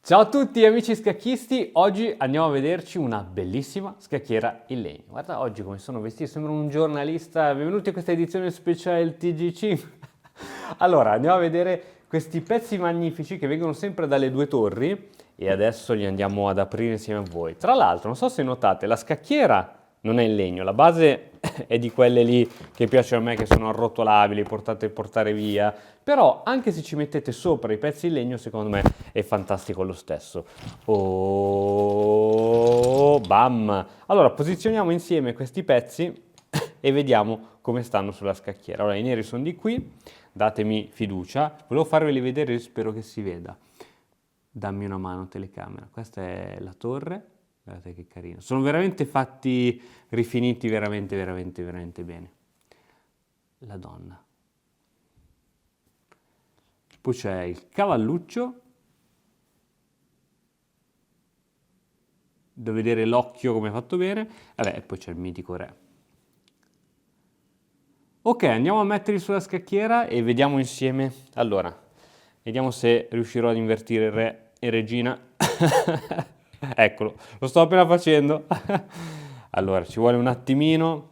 Ciao a tutti amici scacchisti, oggi andiamo a vederci una bellissima scacchiera in legno. Guarda oggi come sono vestito, sembro un giornalista. Benvenuti a questa edizione speciale TGC. Allora, andiamo a vedere questi pezzi magnifici che vengono sempre dalle due torri e adesso li andiamo ad aprire insieme a voi. Tra l'altro, non so se notate, la scacchiera non è in legno, la base è di quelle lì che piacciono a me, che sono arrotolabili, portate portare via, però anche se ci mettete sopra i pezzi in legno, secondo me è fantastico lo stesso. Oh, bam! Allora, posizioniamo insieme questi pezzi e vediamo come stanno sulla scacchiera. Allora, i neri sono di qui, datemi fiducia. Volevo farveli vedere, spero che si veda. Dammi una mano, telecamera. Questa è la torre. Guardate che carino. Sono veramente fatti, rifiniti veramente bene. La donna. Poi c'è il cavalluccio. Da vedere l'occhio come è fatto bene. Vabbè, e poi c'è il mitico re. Ok, andiamo a metterli sulla scacchiera e vediamo insieme. Allora, vediamo se riuscirò ad invertire re e regina. Eccolo, lo sto appena facendo. Allora, ci vuole un attimino.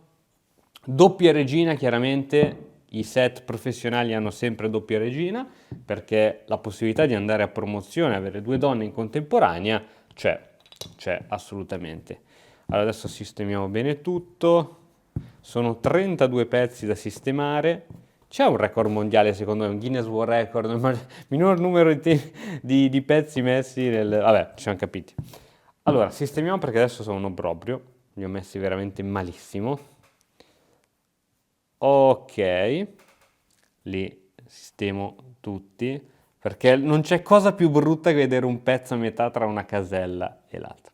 Doppia regina, chiaramente. I set professionali hanno sempre doppia regina, perché la possibilità di andare a promozione, avere due donne in contemporanea, c'è assolutamente. Allora, adesso sistemiamo bene tutto. Sono 32 pezzi da sistemare. C'è un record mondiale, secondo me, un Guinness World Record, il minor numero di pezzi messi nel. Vabbè, ci siamo capiti. Allora, sistemiamo perché adesso sono un obbrobrio. Li ho messi veramente malissimo. Ok, li sistemo tutti, perché non c'è cosa più brutta che vedere un pezzo a metà tra una casella e l'altra.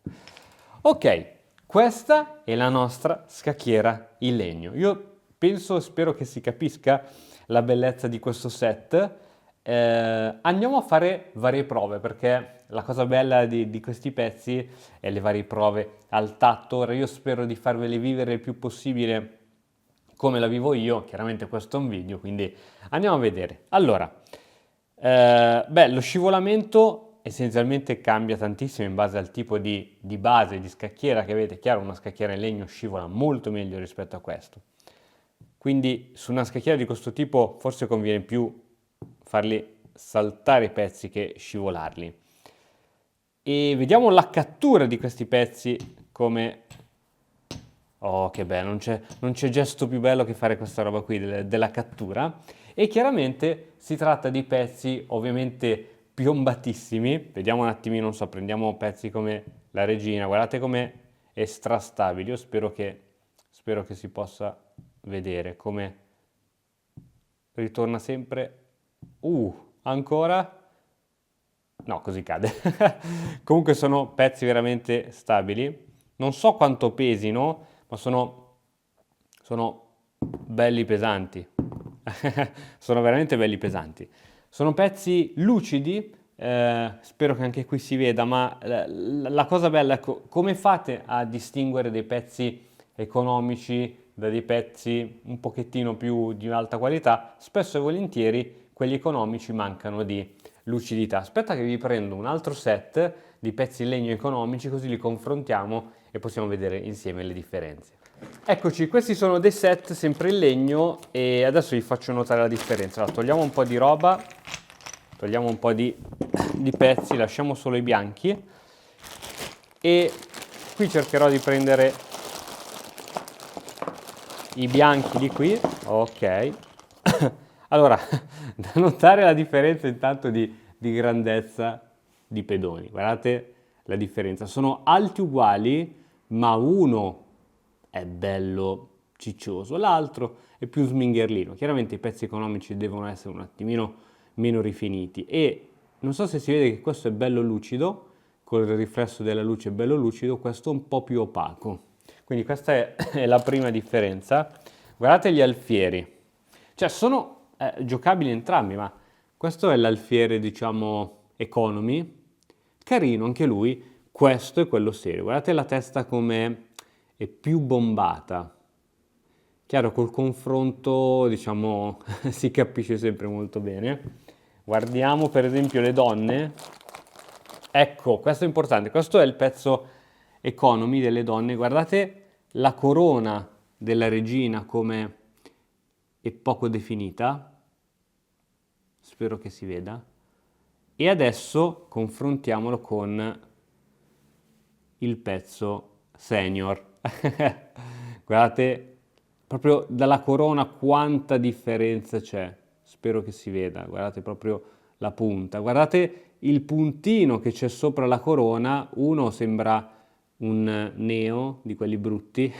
Ok, questa è la nostra scacchiera in legno. Io penso, spero che si capisca la bellezza di questo set. Andiamo a fare varie prove, perché la cosa bella di questi pezzi è le varie prove al tatto. Ora io spero di farvele vivere il più possibile come la vivo io. Chiaramente questo è un video, quindi andiamo a vedere. Allora, lo scivolamento essenzialmente cambia tantissimo in base al tipo di base di scacchiera che avete. Chiaro, una scacchiera in legno scivola molto meglio rispetto a questo. Quindi su una scacchiera di questo tipo forse conviene più farli saltare i pezzi che scivolarli. E vediamo la cattura di questi pezzi come. Oh, che bello, non c'è gesto più bello che fare questa roba qui della cattura. E chiaramente si tratta di pezzi ovviamente piombatissimi. Vediamo un attimino, non so, prendiamo pezzi come la regina, guardate come è strastabile. Io spero che si possa vedere come ritorna sempre. Ancora? No, così cade. Comunque sono pezzi veramente stabili. Non so quanto pesino, ma sono belli pesanti. Sono veramente belli pesanti. Sono pezzi lucidi, spero che anche qui si veda, ma la cosa bella è come fate a distinguere dei pezzi economici da dei pezzi un pochettino più di alta qualità? Spesso e volentieri quelli economici mancano di lucidità. Aspetta che vi prendo un altro set di pezzi in legno economici, così li confrontiamo e possiamo vedere insieme le differenze. Eccoci, questi sono dei set sempre in legno e adesso vi faccio notare la differenza. Allora, togliamo un po' di roba, togliamo un po' di pezzi, lasciamo solo i bianchi e qui cercherò di prendere i bianchi di qui. Ok. Allora, da notare la differenza intanto di grandezza di pedoni. Guardate la differenza. Sono alti uguali, ma uno è bello ciccioso, l'altro è più smingherlino. Chiaramente i pezzi economici devono essere un attimino meno rifiniti e non so se si vede che questo è bello lucido, col riflesso della luce è bello lucido, questo è un po' più opaco. Quindi questa è la prima differenza. Guardate gli alfieri. Cioè sono giocabili entrambi, ma questo è l'alfiere, diciamo, economy, carino anche lui, questo è quello serio. Guardate la testa come è più bombata. Chiaro, col confronto, diciamo, si capisce sempre molto bene. Guardiamo per esempio le donne. Ecco, questo è importante, questo è il pezzo economy delle donne, guardate la corona della regina come è poco definita, spero che si veda, e adesso confrontiamolo con il pezzo senior. Guardate proprio dalla corona quanta differenza c'è, spero che si veda, guardate proprio la punta, guardate il puntino che c'è sopra la corona, uno sembra un neo di quelli brutti,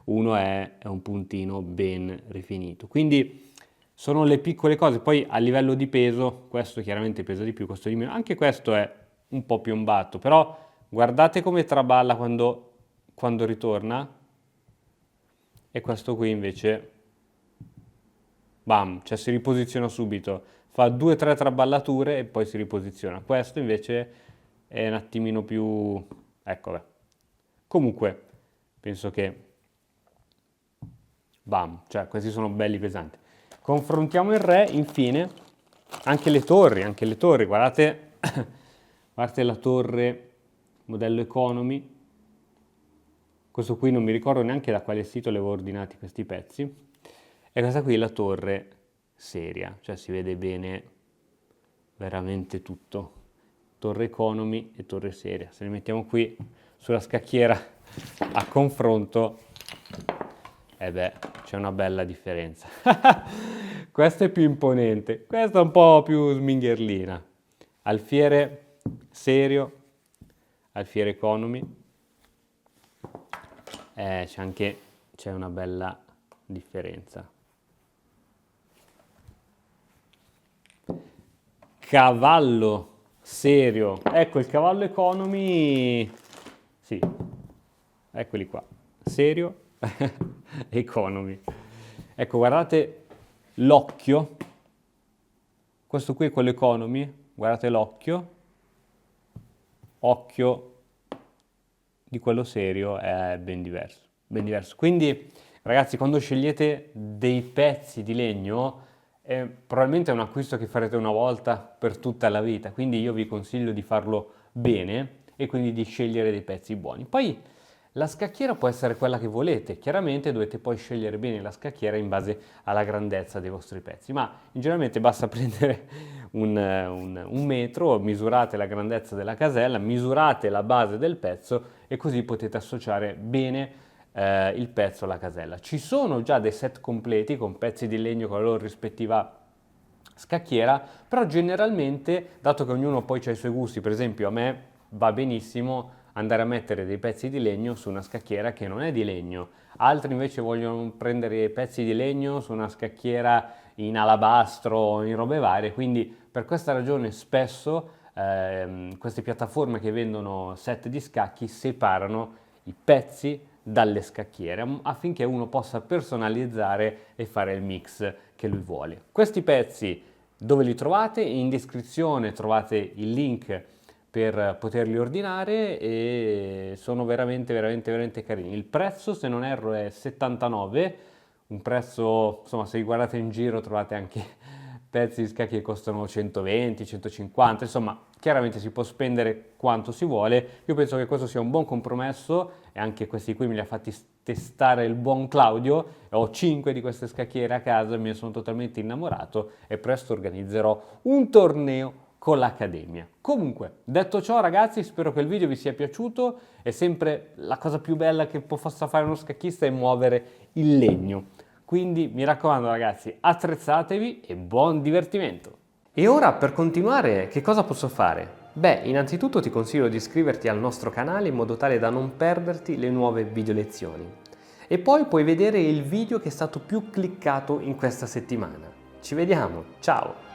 uno è un puntino ben rifinito. Quindi sono le piccole cose, poi a livello di peso, questo chiaramente pesa di più, questo di meno, anche questo è un po' piombato, però guardate come traballa quando ritorna, e questo qui invece, bam, cioè si riposiziona subito, fa 2-3 traballature e poi si riposiziona. Questo invece è un attimino più, ecco, beh. Comunque, penso che, bam, cioè questi sono belli pesanti. Confrontiamo il re, infine, anche le torri, guardate, guardate la torre modello economy, questo qui non mi ricordo neanche da quale sito le avevo ordinati questi pezzi, e questa qui è la torre seria, cioè si vede bene veramente tutto, torre economy e torre seria. Se le mettiamo qui sulla scacchiera a confronto, beh, c'è una bella differenza. Questa è più imponente, questa è un po' più smingherlina. Alfiere serio, alfiere economy, c'è una bella differenza. Cavallo serio, ecco il cavallo economy, sì, eccoli qua, serio, economy. Ecco, guardate l'occhio, questo qui è quello economy, guardate l'occhio, occhio di quello serio è ben diverso, ben diverso. Quindi ragazzi, quando scegliete dei pezzi di legno, probabilmente è un acquisto che farete una volta per tutta la vita, quindi io vi consiglio di farlo bene e quindi di scegliere dei pezzi buoni. Poi la scacchiera può essere quella che volete, chiaramente dovete poi scegliere bene la scacchiera in base alla grandezza dei vostri pezzi, ma generalmente basta prendere un metro, misurate la grandezza della casella, misurate la base del pezzo e così potete associare bene il pezzo alla casella. Ci sono già dei set completi con pezzi di legno con la loro rispettiva scacchiera, però generalmente, dato che ognuno poi ha i suoi gusti, per esempio a me va benissimo andare a mettere dei pezzi di legno su una scacchiera che non è di legno, altri invece vogliono prendere pezzi di legno su una scacchiera in alabastro o in robe varie, quindi per questa ragione spesso queste piattaforme che vendono set di scacchi separano i pezzi dalle scacchiere affinché uno possa personalizzare e fare il mix che lui vuole. Questi pezzi dove li trovate? In descrizione trovate il link per poterli ordinare e sono veramente carini. Il prezzo, se non erro, è 79, un prezzo, insomma, se li guardate in giro trovate anche pezzi di scacchi che costano 120, 150, insomma, chiaramente si può spendere quanto si vuole. Io penso che questo sia un buon compromesso e anche questi qui me li ha fatti testare il buon Claudio. Ho 5 di queste scacchiere a casa, me ne sono totalmente innamorato e presto organizzerò un torneo con l'Accademia. Comunque, detto ciò ragazzi, spero che il video vi sia piaciuto. È sempre la cosa più bella che possa fare uno scacchista è muovere il legno. Quindi mi raccomando ragazzi, attrezzatevi e buon divertimento! E ora per continuare che cosa posso fare? Beh, innanzitutto ti consiglio di iscriverti al nostro canale in modo tale da non perderti le nuove video lezioni. E poi puoi vedere il video che è stato più cliccato in questa settimana. Ci vediamo, ciao!